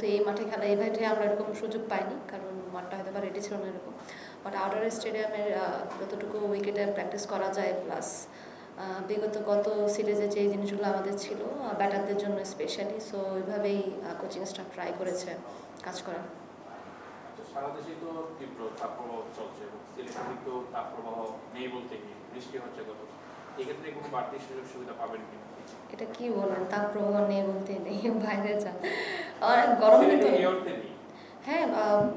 তো এই মাঠে খেলা এই মাঠে আমরা এরকম সুযোগ পাইনি, কারণ মাঠটা হয়তো বা রেডি ছিল না এরকম। বাট আউটডোর স্টেডিয়ামের যতটুকু উইকেটে প্র্যাকটিস করা যায়, প্লাস গত সিরিজে যে জিনিসগুলো আমাদের ছিল ব্যাটারদের জন্য স্পেশালি, সো ওইভাবেই কোচিং স্টাফ ট্রাই করেছে কাজ করার। সারা দেশে তো তীব্র তাপপ্রবাহ চলছে এবং সিলেটে কিন্তু তাপপ্রবাহ নেই বলতে কি বৃষ্টি হচ্ছে কত, এক্ষেত্রে কোনো বাড়তি সুযোগ সুবিধা পাবেন কিনা? এটা কি বলবেন, তাপপ্রবাহ নেই বলতে নেই, বাইরে যান, গরম কিন্তু। হ্যাঁ,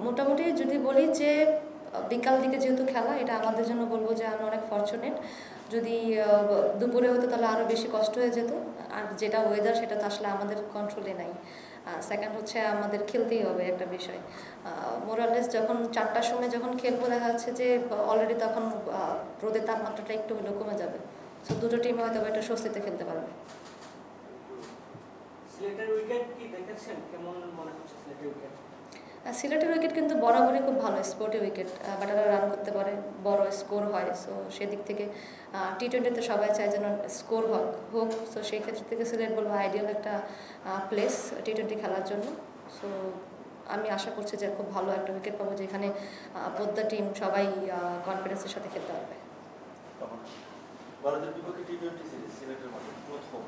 মোটামুটি যদি বলি যে বিকাল দিকে যেহেতু খেলা, এটা আমাদের জন্য বলবো যে আমরা অনেক ফরচুনেট। যদি দুপুরে হতো তাহলে আরও বেশি কষ্ট হয়ে যেত। আর যেটা ওয়েদার সেটা তো আসলে আমাদের কন্ট্রোলে নাই। সেকেন্ড হচ্ছে আমাদের খেলতেই হবে একটা বিষয়। মোরালেস যখন 4টার সময় যখন খেলবো, দেখা যাচ্ছে যে অলরেডি তখন রোদের তাপমাত্রাটা একটু হলেও কমে যাবে। সো দুটো টিম হয়তো একটা স্বস্তিতে খেলতে পারবে। সিলেটের উইকেট কি দেখেছেন, কেমন মনে হচ্ছে সিলেটের উইকেট? সিলেটের উইকেট কিন্তু বরাবরই খুব ভালো স্পোর্টি উইকেট, ব্যাটাররা রান করতে পারে, বড় স্কোর হয়। সো সেদিক থেকে টি-20তে সবাই চায় যেন স্কোর হোক। সো সেই ক্ষেত্র থেকে সিলেট বলবো আইডিয়াল একটা প্লেস টি-20 খেলার জন্য। সো আমি আশা করছি যে খুব ভালো একটা উইকেট পাবো, যেখানে বোদ্দা টিম সবাই কনফিডেন্সের সাথে খেলতে পারবে। ভারতের বিপক্ষে টি-20 সিরিজ সিলেটের মাঠে প্রথম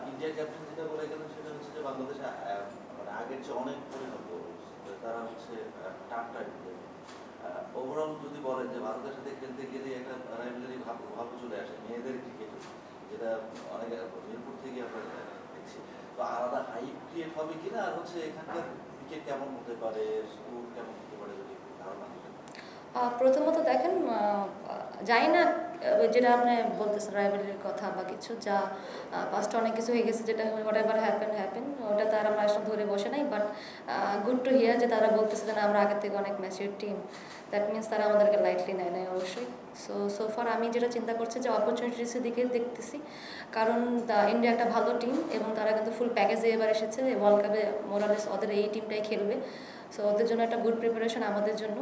ইন্ডিয়ার ক্যাপ্টেন যেটা বলে গেলেন সেটা হচ্ছে যে বাংলাদেশ মানে আগের চেয়ে অনেক পরিণত, তারা হচ্ছে টানটা ওভারঅল যদি বলেন যে ভারতের সাথে খেলতে গেলে একটা রাইভালরি ভাব চলে আসে মেয়েদের ক্রিকেটে, যেটা অনেক মিরপুর থেকে আমরা দেখছি। তো আলাদা হাইপ ক্রিয়েট হবে কিনা, আর হচ্ছে এখানকার ক্রিকেট কেমন হতে পারে, স্কোর কেমন হতে পারে যদি ধারণা দিতেন। প্রথমত দেখেন, জানি না যেটা আপনি বলতেছেন রাইভালরির কথা বা কিছু, যা পাস্টে অনেক কিছু হয়ে গেছে, যেটা হোয়াট এভার হ্যাপেন, ওটা তার আমরা আসলে ধরে বসে নাই। বাট গুড টু হিয়ার যে তারা বলতেছে যে আমরা আগের থেকে অনেক ম্যাচিউর টিম, দ্যাট মিনস তারা আমাদেরকে লাইটলি নেয় নাই অবশ্যই। সো ফার আমি যেটা চিন্তা করছি যে অপরচুনিটিসের দিকে দেখতেছি, কারণ ইন্ডিয়া একটা ভালো টিম এবং তারা কিন্তু ফুল প্যাকেজে এবার এসেছে। ওয়ার্ল্ড কাপে মোরালেস ওদের এই টিমটাই খেলবে। সো ওদের জন্য একটা গুড প্রিপারেশন আমাদের জন্য।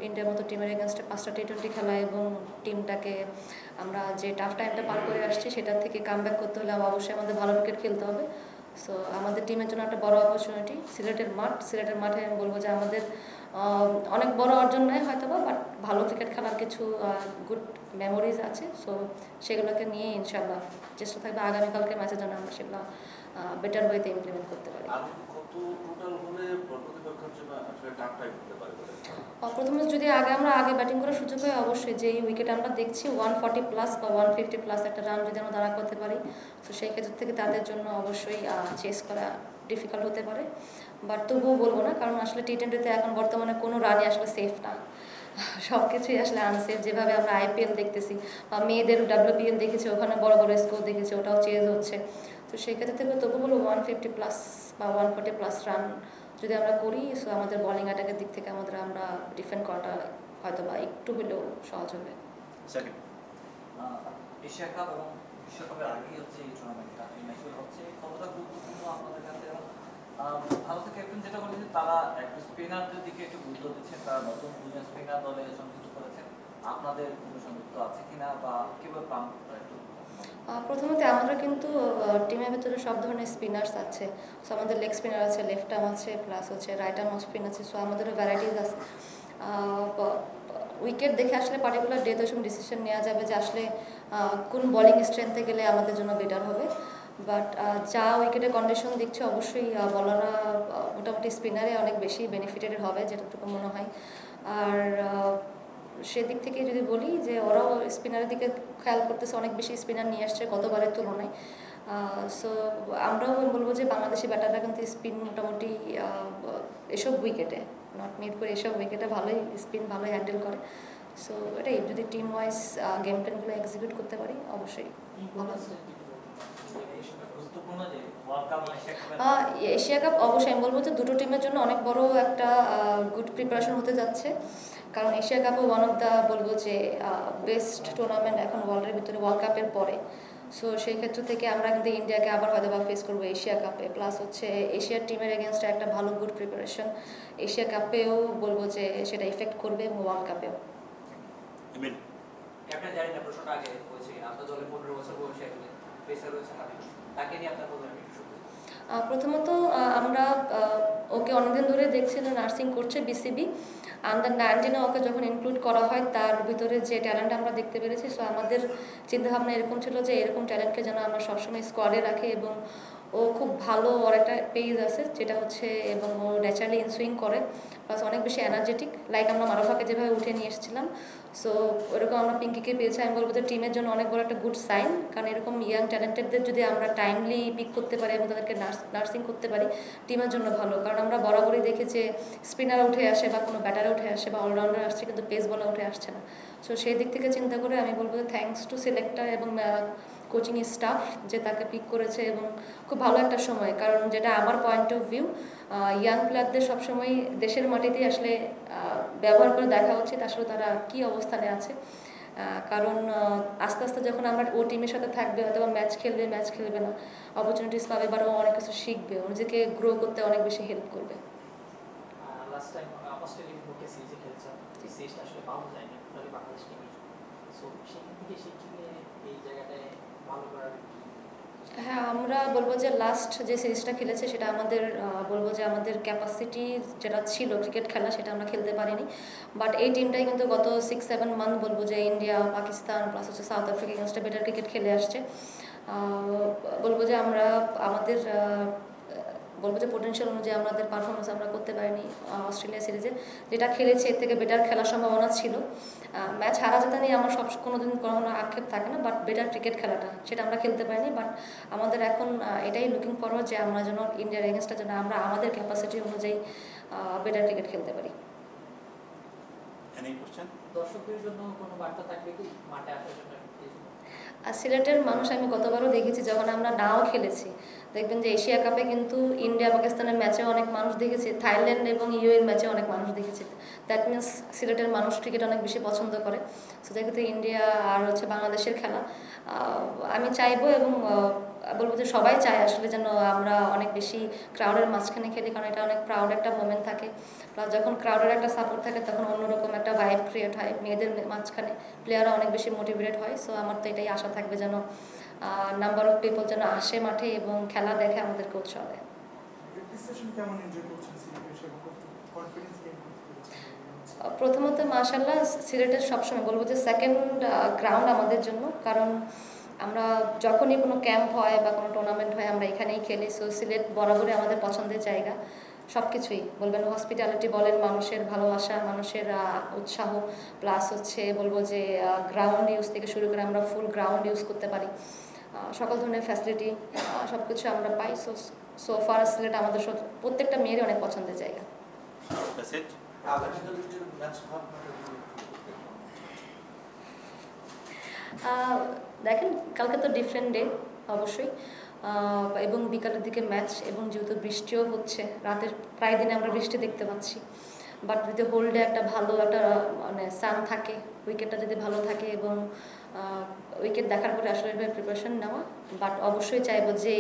ইন্ডিয়ার মতো টিমের এগেনস্টে 5টা টি-20 খেলা এবং টিমটাকে আমরা যে টাফ টাইমটা পার করে আসছি সেটার থেকে কাম ব্যাক করতে হলে অবশ্যই আমাদের ভালো ক্রিকেট খেলতে হবে। সো আমাদের টিমের জন্য একটা বড় অপরচুনিটি সিলেটের মাঠে আমি বলবো যে আমাদের অনেক বড় অর্জন নয় হয়তো বা, বাট ভালো ক্রিকেট খেলার কিছু গুড মেমোরিজ আছে। সো সেগুলোকে নিয়ে ইনশাল্লাহ চেষ্টা থাকবে আগামীকালকে ম্যাচের জন্য আমরা সেগুলো বেটার ওয়েতে ইমপ্লিমেন্ট করতে পারি। প্রথমে যদি আগে ব্যাটিং করার সুযোগ হয়, অবশ্যই যে উইকেট আমরা দেখছি 140+ বা 150+ একটা রান যদি আমরা দাঁড়া করতে পারি, তো সেই ক্ষেত্র থেকে তাদের জন্য অবশ্যই চেস করা ডিফিকাল্ট হতে পারে। বাট তবুও বলবো না, কারণ আসলে টি-20তে এখন বর্তমানে কোনো রানই আসলে সেফ না, সব কিছুই আসলে আনসেফ। যেভাবে আমরা আইপিএল দেখতেছি বা মেয়েদের WPL দেখেছি, ওখানে বড় বড় স্কোর দেখেছি, ওটাও চেঞ্জ হচ্ছে। তো সেই ক্ষেত্রে থেকে তবু বলবো 150+ বা 140+ রান যদি আমরা করি, সো আমাদের বোলিং অ্যাটাকের দিক থেকে আমরা ডিফেন্ড করাটা হয়তো বা একটু হলেও সহজ হবে। এশিয়া কাপ এবং বিশ্বকাপের আগেই হচ্ছে এই টুর্নামেন্টটা, এই ম্যাচগুলো হচ্ছে কতটা গুরুত্বপূর্ণ আপনাদের কাছে? ভারতের ক্যাপ্টেন যেটা বলেন যে তারা একটু স্পিনারদের দিকে একটু গুরুত্ব দিচ্ছেন, তারা নতুন দুজন স্পিনার দলে সংযুক্ত করেছেন, আপনাদের কোনো সংযুক্ত আছে কিনা বা কীভাবে পান? প্রথমত আমরা কিন্তু টিমের ভেতরে সব ধরনের স্পিনার্স আছে। সো আমাদের লেগ স্পিনার আছে, লেফট আর্ম আছে, প্লাস হচ্ছে রাইট আর্ম স্পিন আছে। সো আমাদেরও ভ্যারাইটিস আছে। উইকেট দেখে আসলে পার্টিকুলার ডেতে সব ডিসিশন নেওয়া যাবে যে আসলে কোন বোলিং স্ট্রেংথে গেলে আমাদের জন্য বেটার হবে। বাট যা উইকেটের কন্ডিশন দিচ্ছে, অবশ্যই বলাররা মোটামুটি স্পিনারে অনেক বেশি বেনিফিটেড হবে যেটুকু মনে হয়। আর সেদিক থেকে যদি বলি যে ওরাও স্পিনারের দিকে খেয়াল করতেছে, অনেক বেশি স্পিনার নিয়ে আসছে গতবারের তুলনায়। সো আমরাও বলবো যে বাংলাদেশি ব্যাটাররা কিন্তু স্পিন মোটামুটি এসব উইকেটে, নট মিরপুর, এসব উইকেটে ভালোই স্পিন ভালোই হ্যান্ডেল করে। সো এটাই, যদি টিম ওয়াইজ গেম প্ল্যানগুলো এক্সিকিউট করতে পারি অবশ্যই ভালো আছে। এশিয়া কাপ অবশ্যই আমি বলবো যে দুটো টিমের জন্য অনেক বড় একটা গুড প্রিপারেশন হতে যাচ্ছে, কারণ এশিয়া কাপও ওয়ান অফ দ্য বলবো যে বেস্ট টুর্নামেন্ট এখন ওয়ার্ল্ডের ভিতরে, ওয়ার্ল্ড কাপের পরে। সো সেই ক্ষেত্র থেকে আমরা কিন্তু ইন্ডিয়াকে আবার হয়তো বা ফেস করবো এশিয়া কাপে, প্লাস হচ্ছে এশিয়ার টিমের এগেনস্টে একটা ভালো গুড প্রিপারেশন এশিয়া কাপেও বলবো যে সেটা ইফেক্ট করবে এবং ওয়ার্ল্ড কাপেও। ক্যাপ্টেন জানি না প্রশ্নটা আগে বলছি, আপনার দলে 15 বছর বয়সী একজন পেসার রয়েছে হাবিব, তাকে নিয়ে আপনার বলবেন? প্রথমত আমরা অনেকদিন ধরে দেখছি না নার্সিং করছে বিসিবি। আন্ডার 19 ওকে যখন ইনক্লুড করা হয় তার ভিতরে যে ট্যালেন্ট আমরা দেখতে পেরেছি, সো আমাদের চিন্তাভাবনা এরকম ছিল যে এরকম ট্যালেন্টকে যেন আমরা সবসময় স্কোয়াডে রাখি। এবং ও খুব ভালো, ওর একটা পেজ আছে যেটা হচ্ছে, এবং ও ন্যাচারালি ইনসুইং করে, প্লাস অনেক বেশি এনার্জেটিক, লাইক আমরা মারুফাকে যেভাবে উঠে নিয়ে এসেছিলাম, সো ওরকম আমরা পিঙ্কিকে পেয়েছি। আমি বলবো যে টিমের জন্য অনেক বড় একটা গুড সাইন, কারণ এরকম ইয়াং ট্যালেন্টেডদের যদি আমরা টাইমলি পিক করতে পারি এবং তাদেরকে নার্সিং করতে পারি, টিমের জন্য ভালো। কারণ আমরা বরাবরই দেখি যে স্পিনার উঠে আসে বা কোনো ব্যাটারে উঠে আসে বা অলরাউন্ডার আসছে, কিন্তু পেস বলা উঠে আসছে না। সো সেই দিক থেকে চিন্তা করে আমি বলবো যে থ্যাঙ্কস টু সিলেক্টর এবং কোচিং স্টাফ যে তাকে পিক করেছে, এবং খুব ভালো একটা সময়। কারণ যেটা আমার পয়েন্ট অফ ভিউ, ইয়াং প্লেয়ারদের সবসময় দেশের মাটিতেই আসলে ব্যবহার করে দেখা উচিত আসলে তারা কী অবস্থানে আছে। কারণ আস্তে আস্তে যখন আমরা ও টিমের সাথে থাকবে, হয়তো বা ম্যাচ খেলবে না, অপরচুনিটিস পাবে, বা ও অনেক কিছু শিখবে, ও নিজেকে গ্রো করতে অনেক বেশি হেল্প করবে। লাস্ট টাইম অস্ট্রেলিয়ার বিপক্ষে সিরিজে খেলেছেন, এই সিরিজটা আসলে পাওয়া যায় না তাহলে বাংলাদেশ টিমের, সো সেখান থেকে শিখে এই জায়গাটায় ভালো করার। হ্যাঁ, আমরা বলবো যে লাস্ট যে সিরিজটা খেলেছে সেটা আমাদের বলবো যে আমাদের ক্যাপাসিটি যেটা ছিল ক্রিকেট খেলা, সেটা আমরা খেলতে পারিনি। বাট এই টিমটাই কিন্তু গত 6-7 মান্থ বলবো যে ইন্ডিয়া, পাকিস্তান প্লাস হচ্ছে সাউথ আফ্রিকা এগেনস্টে বেটার ক্রিকেট খেলে আসছে। বলবো যে আমরা আমাদের বলবো যে পোটেনশিয়াল অনুযায়ী আমাদের পারফরমেন্স আমরা করতে পারিনি অস্ট্রেলিয়া সিরিজে। যেটা খেলেছি এর থেকে বেটার খেলার সম্ভাবনা ছিল। ম্যাচ হারা যেতে নিয়ে আমার কোনোদিন কোনো আক্ষেপ থাকে না, বাট বেটার ক্রিকেট খেলাটা সেটা আমরা খেলতে পারিনি। বাট আমাদের এখন এটাই লুকিং ফরওয়ার্ড যে আমরা যেন ইন্ডিয়ার এগেনস্টে যেন আমরা আমাদের ক্যাপাসিটি অনুযায়ী বেটার ক্রিকেট খেলতে পারি। দর্শকদের জন্য কোনো বার্তা থাকবে কি মাঠে আসার জন্য? আর সিলেটের মানুষ আমি গতবারও দেখেছি যখন আমরা নাও খেলেছি, দেখবেন যে এশিয়া কাপে কিন্তু ইন্ডিয়া পাকিস্তানের ম্যাচে অনেক মানুষ দেখেছি, থাইল্যান্ড এবং ইউএর ম্যাচে অনেক মানুষ দেখেছি। দ্যাট মিনস সিলেটের মানুষ ক্রিকেট অনেক বেশি পছন্দ করে। সো যেহেতু ইন্ডিয়া আর হচ্ছে বাংলাদেশের খেলা, আমি চাইবো এবং বলবো যে সবাই চায় আসলে যেন আমরা অনেক বেশি ক্রাউডের মাঝখানে খেলি, কারণ এটা অনেক প্রাউড একটা মোমেন্ট থাকে। প্লাস যখন ক্রাউডের একটা সাপোর্ট থাকে তখন অন্যরকম একটা ভাইব ক্রিয়েট হয়, মেয়েদের মাঝখানে প্লেয়াররা অনেক বেশি মোটিভেটেড হয়। সো আমার তো এটাই আশা থাকবে যেন নাম্বার অফ পিপল যেন আসে মাঠে এবং খেলা দেখে আমাদেরকে উৎসাহ দেয়। প্রথমত মাশাআল্লাহ, সিলেটের সবসময় বলবো যে সেকেন্ড গ্রাউন্ড আমাদের জন্য, কারণ আমরা যখনই কোনো ক্যাম্প হয় বা কোনো টুর্নামেন্ট হয় আমরা এখানেই খেলি। সো সিলেট বরাবরই আমাদের পছন্দের জায়গা। সব কিছুই বলবেন, হসপিটালিটি বলেন, মানুষের ভালোবাসা, মানুষের উৎসাহ, প্লাস হচ্ছে বলবো যে গ্রাউন্ড ইউজ থেকে শুরু করে আমরা ফুল গ্রাউন্ড ইউজ করতে পারি, সকল ধরনের ফ্যাসিলিটি সব কিছু আমরা পাই। সো ফার সিলেট আমাদের প্রত্যেকটা মেয়েরই অনেক পছন্দের জায়গা। দেখেন, কালকে তো ডিফারেন্ট ডে অবশ্যই, এবং বিকালের দিকে ম্যাচ, এবং যেহেতু বৃষ্টিও হচ্ছে, রাতের প্রায় দিনে আমরা বৃষ্টি দেখতে পাচ্ছি। বাট যদি হোল ডে একটা ভালো একটা মানে সান থাকে, উইকেটটা যদি ভালো থাকে, এবং উইকেট দেখার পরে আসলে প্রিপারেশন নেওয়া। বাট অবশ্যই চাইবো যে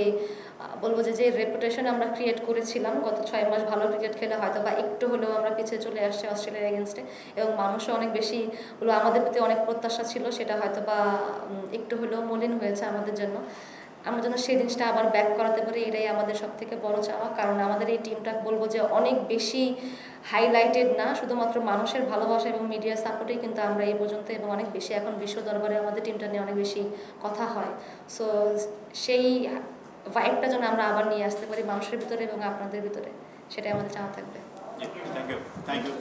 বলবো যে রেপুটেশন আমরা ক্রিয়েট করেছিলাম গত 6 মাস ভালো ক্রিকেট খেলে, হয়তো বা একটু হলেও আমরা পিছিয়ে চলে আসছি অস্ট্রেলিয়ার এগেনস্টে, এবং মানুষও অনেক বেশি হলো আমাদের প্রতি অনেক প্রত্যাশা ছিল, সেটা হয়তো বা একটু হলেও মলিন হয়েছে আমাদের জন্য। আমরা যেন সেই জিনিসটা আবার ব্যাক করাতে পারি, এটাই আমাদের সব থেকে বড় চাওয়া। কারণ আমাদের এই টিমটা বলবো যে অনেক বেশি হাইলাইটেড না, শুধুমাত্র মানুষের ভালোবাসা এবং মিডিয়া সাপোর্টেই কিন্তু আমরা এই পর্যন্ত, এবং অনেক বেশি এখন বিশ্ব দরবারে আমাদের টিমটা নিয়ে অনেক বেশি কথা হয়। সো সেই ভাইবটা যেন আমরা আবার নিয়ে আসতে পারি মানুষের ভিতরে এবং আপনাদের ভিতরে, সেটাই আমাদের চাওয়া থাকবে। Thank you.